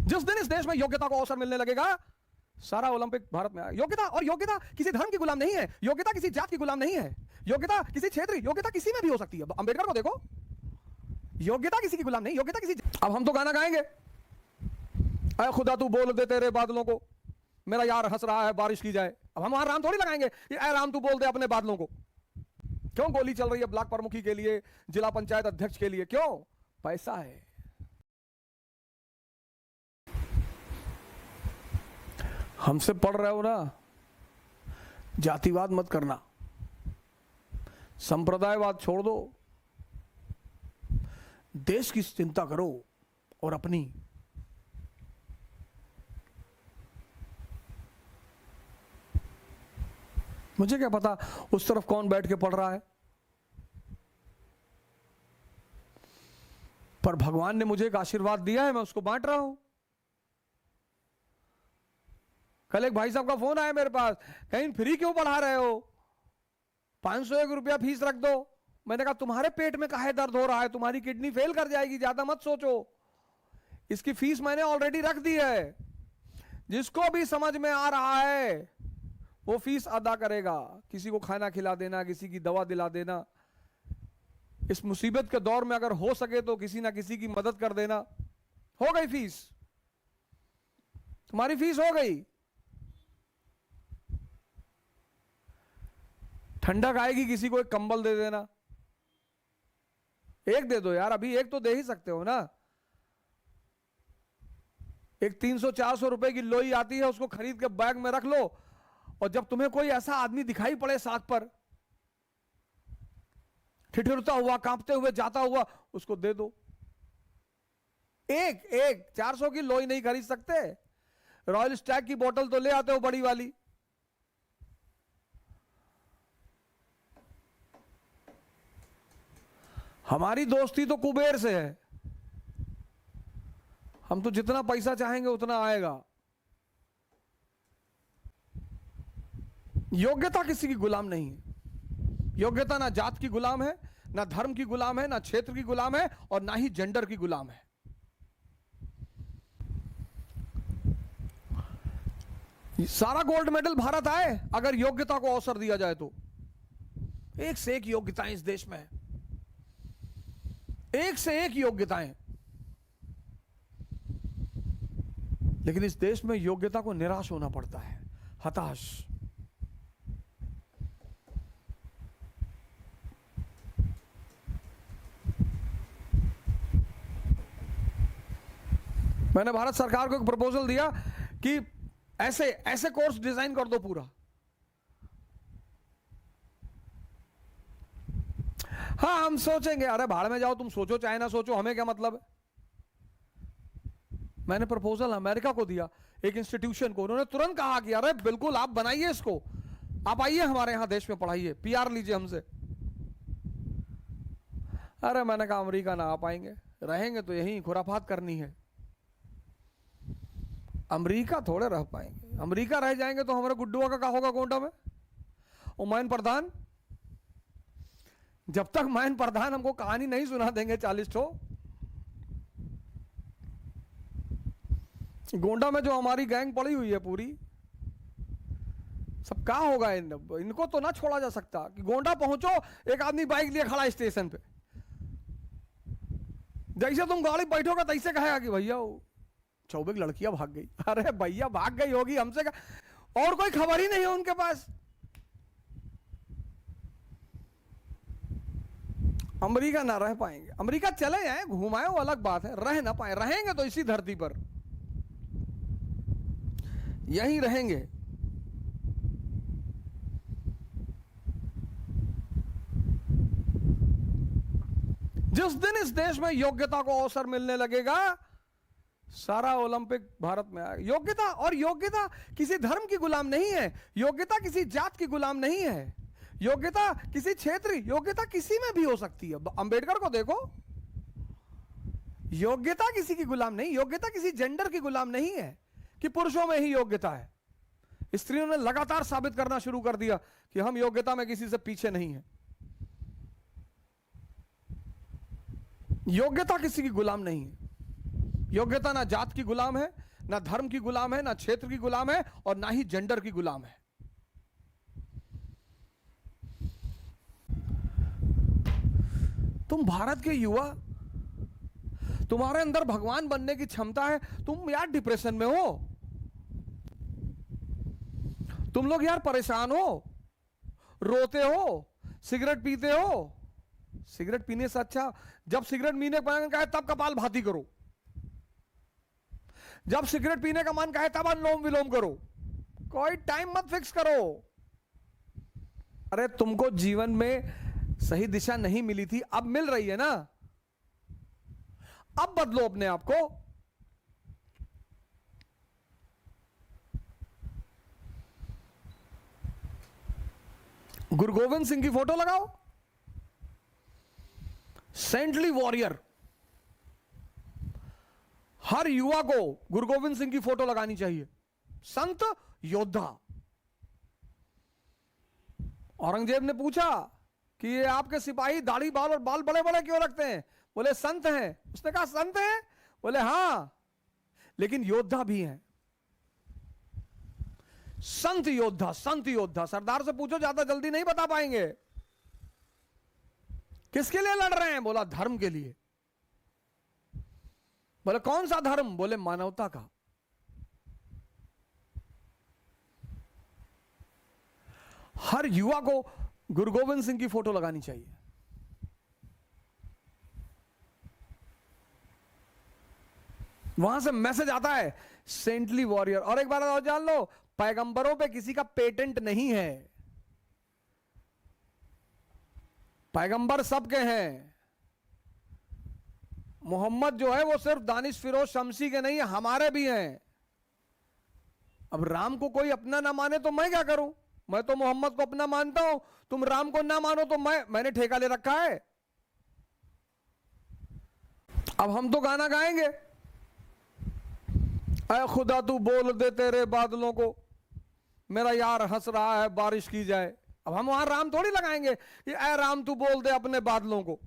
जिस दिन इस देश में योग्यता को अवसर मिलने लगेगा, सारा ओलंपिक भारत में आएगा। योग्यता, और योग्यता किसी धर्म की गुलाम नहीं है, योग्यता किसी जात की गुलाम नहीं है, योग्यता किसी क्षेत्र, योग्यता किसी में भी हो सकती है। अंबेडकर को देखो, योग्यता किसी की गुलाम नहीं, योग्यता किसी। अब हम तो गाना गाएंगे, ऐ खुदा तू बोल दे तेरे बादलों को, मेरा यार हंस रहा है बारिश की जाए। अब हम वहां राम थोड़ी लगाएंगे कि ऐ राम तू बोल दे अपने बादलों को। क्यों गोली चल रही है ब्लॉक प्रमुखी के लिए, जिला पंचायत अध्यक्ष के लिए? क्यों? पैसा है। हमसे पढ़ रहे हो ना, जातिवाद मत करना, संप्रदायवाद छोड़ दो, देश की चिंता करो और अपनी। मुझे क्या पता उस तरफ कौन बैठ के पढ़ रहा है, पर भगवान ने मुझे एक आशीर्वाद दिया है, मैं उसको बांट रहा हूं। कल एक भाई साहब का फोन आया मेरे पास, कहीं फ्री क्यों पढ़ा रहे हो, 501 रुपया फीस रख दो। मैंने कहा तुम्हारे पेट में काहे दर्द हो रहा है, तुम्हारी किडनी फेल कर जाएगी, ज्यादा मत सोचो, इसकी फीस मैंने ऑलरेडी रख दी है। जिसको भी समझ में आ रहा है वो फीस अदा करेगा। किसी को खाना खिला देना, किसी की दवा दिला देना, इस मुसीबत के दौर में अगर हो सके तो किसी ना किसी की मदद कर देना। हो गई फीस, तुम्हारी फीस हो गई। ठंडक आएगी, किसी को एक कंबल दे देना, एक दे दो यार, अभी एक तो दे ही सकते हो ना। एक 300-400 रुपए की लोई आती है, उसको खरीद के बैग में रख लो, और जब तुम्हें कोई ऐसा आदमी दिखाई पड़े सड़क पर ठिठुरता हुआ, कांपते हुए जाता हुआ, उसको दे दो। एक 400 की लोई नहीं खरीद सकते, रॉयल स्टैग की बोतल तो ले आते हो बड़ी वाली। हमारी दोस्ती तो कुबेर से है, हम तो जितना पैसा चाहेंगे उतना आएगा। योग्यता किसी की गुलाम नहीं है। योग्यता ना जात की गुलाम है, ना धर्म की गुलाम है, ना क्षेत्र की गुलाम है, और ना ही जेंडर की गुलाम है। सारा गोल्ड मेडल भारत आए अगर योग्यता को अवसर दिया जाए तो। एक से एक योग्यताएं इस देश में है, एक से एक योग्यताएं, लेकिन इस देश में योग्यता को निराश होना पड़ता है, हताश। मैंने भारत सरकार को एक प्रपोजल दिया कि ऐसे ऐसे कोर्स डिजाइन कर दो पूरा। हाँ हम सोचेंगे, अरे भाड़ में जाओ, तुम सोचो चाहे ना सोचो, हमें क्या मतलब है। मैंने प्रपोजल अमेरिका को दिया, एक इंस्टीट्यूशन को, उन्होंने तुरंत कहा कि अरे बिल्कुल आप बनाइए इसको, आप आइए हमारे यहां देश में पढ़ाइए, पीआर लीजिए हमसे। अरे मैंने कहा अमेरिका ना आ पाएंगे, रहेंगे तो यहीं खुराफात करनी है, अमेरिका थोड़े रह पाएंगे। अमेरिका रह जाएंगे तो हमारे गुड्डुआ का क्या होगा गोंडा में। उमायन प्रधान, जब तक मायन प्रधान हमको कहानी नहीं सुना देंगे 40 ठो, गोंडा में जो हमारी गैंग पड़ी हुई है पूरी, सब क्या होगा। इनको तो ना छोड़ा जा सकता कि गोंडा पहुंचो, एक आदमी बाइक लिए खड़ा स्टेशन पे, जैसे तुम गाड़ी बैठोगे तैसे कहेगा कि भैया 24 लड़कियां भाग गई। अरे भैया भाग गई होगी, हमसे और कोई खबर ही नहीं है उनके पास। अमेरिका ना रह पाएंगे, अमेरिका चले जाए घुमाए वो अलग बात है, रह ना पाए, रहेंगे तो इसी धरती पर यहीं रहेंगे। जिस दिन इस देश में योग्यता को अवसर मिलने लगेगा, सारा ओलंपिक भारत में आएगा। योग्यता, और योग्यता किसी धर्म की गुलाम नहीं है, योग्यता किसी जात की गुलाम नहीं है, योग्यता किसी क्षेत्र, योग्यता किसी में भी हो सकती है। अंबेडकर को देखो, योग्यता किसी की गुलाम नहीं, योग्यता किसी जेंडर की गुलाम नहीं है कि पुरुषों में ही योग्यता है। स्त्रियों ने लगातार साबित करना शुरू कर दिया कि हम योग्यता में किसी से पीछे नहीं है। योग्यता किसी की गुलाम नहीं है, योग्यता ना जात की गुलाम है, ना धर्म की गुलाम है, ना क्षेत्र की गुलाम है, और ना ही जेंडर की गुलाम है। तुम भारत के युवा, तुम्हारे अंदर भगवान बनने की क्षमता है, तुम यार डिप्रेशन में हो, तुम लोग यार परेशान हो, रोते हो, सिगरेट पीते हो। सिगरेट पीने से अच्छा जब सिगरेट पीने का मन कहे तब कपाल भाती करो, जब सिगरेट पीने का मन कहे तब अनुलोम विलोम करो, कोई टाइम मत फिक्स करो। अरे तुमको जीवन में सही दिशा नहीं मिली थी, अब मिल रही है ना, अब बदलो अपने आप को। गुरु गोविंद सिंह की फोटो लगाओ, सेंटली वॉरियर। हर युवा को गुरु गोविंद सिंह की फोटो लगानी चाहिए, संत योद्धा। औरंगजेब ने पूछा कि ये आपके सिपाही दाढ़ी बाल और बाल बड़े बड़े क्यों रखते हैं? बोले संत हैं। उसने कहा संत हैं? बोले हां, लेकिन योद्धा भी हैं। संत योद्धा, संत योद्धा। सरदार से पूछो, ज्यादा जल्दी नहीं बता पाएंगे। किसके लिए लड़ रहे हैं? बोला धर्म के लिए। बोले कौन सा धर्म? बोले मानवता का। हर युवा को गुरु गोविंद सिंह की फोटो लगानी चाहिए। वहां से मैसेज आता है, सेंटली वॉरियर। और एक बार और जान लो, पैगंबरों पे किसी का पेटेंट नहीं है, पैगंबर सबके हैं। मोहम्मद जो है वो सिर्फ दानिश फिरोज शमसी के नहीं, हमारे भी हैं। अब राम को कोई अपना ना माने तो मैं क्या करूं? मैं तो मोहम्मद को अपना मानता हूं, तुम राम को ना मानो तो मैंने ठेका ले रखा है। अब हम तो गाना गाएंगे, ऐ खुदा तू बोल दे तेरे बादलों को, मेरा यार हंस रहा है बारिश की जाए। अब हम वहां राम थोड़ी लगाएंगे कि ऐ राम तू बोल दे अपने बादलों को।